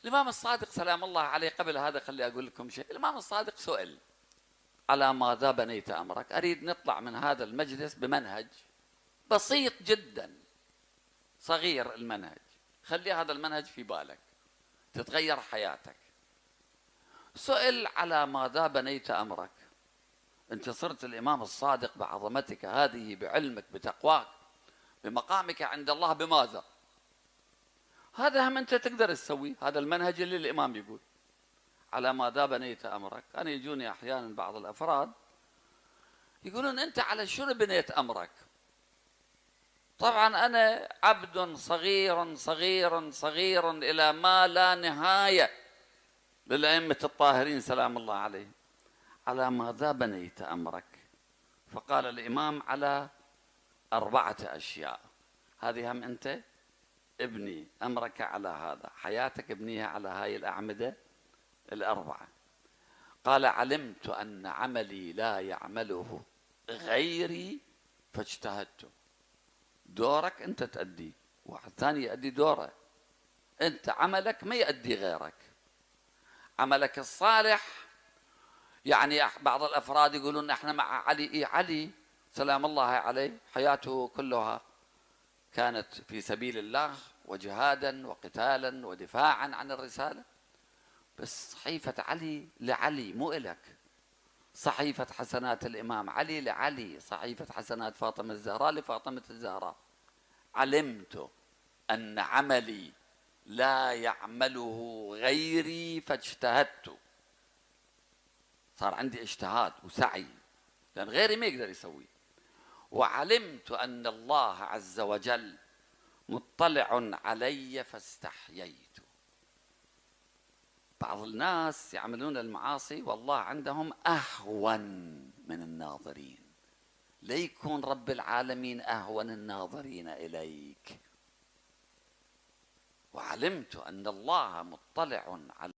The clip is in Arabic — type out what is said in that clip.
الإمام الصادق سلام الله عليه، قبل هذا خلي أقول لكم شيء. الإمام الصادق سئل: على ماذا بنيت أمرك؟ أريد نطلع من هذا المجلس بمنهج بسيط جدا، صغير المنهج، خلي هذا المنهج في بالك تتغير حياتك. سئل: على ماذا بنيت أمرك؟ أنت صرت الإمام الصادق بعظمتك هذه، بعلمك، بتقواك، بمقامك عند الله، بماذا؟ هذا هم أنت تقدر تسوي، هذا المنهج اللي الإمام يقول. على ماذا بنيت أمرك؟ أنا يجوني أحيانا بعض الأفراد يقولون: أنت على شنو بنيت أمرك؟ طبعا أنا عبد صغير صغير صغير إلى ما لا نهاية للأئمة الطاهرين سلام الله عليهم. على ماذا بنيت أمرك؟ فقال الإمام: على 4 أشياء. هذه هم أنت ابني أمرك على هذا، حياتك ابنيها على هاي الأعمدة 4. قال: علمت أن عملي لا يعمله غيري فاجتهدت. دورك أنت تأدي، واحد ثاني يأدي دوره. أنت عملك ما يأدي غيرك، عملك الصالح. يعني بعض الأفراد يقولون: احنا مع علي. علي سلام الله عليه حياته كلها كانت في سبيل الله، وجهادا وقتالا ودفاعا عن الرسالة. بس صحيفة علي لعلي، مو إلك. صحيفة حسنات الإمام علي لعلي، صحيفة حسنات فاطمة الزهراء لفاطمة الزهراء. علمت أن عملي لا يعمله غيري فاجتهدت. صار عندي اجتهاد وسعي، لأن غيري ما يقدر يسوي. وعلمت أن الله عز وجل مطلع علي فاستحييت. بعض الناس يعملون المعاصي والله عندهم أهون من الناظرين. ليكون رب العالمين أهون الناظرين إليك. وعلمت أن الله مطلع على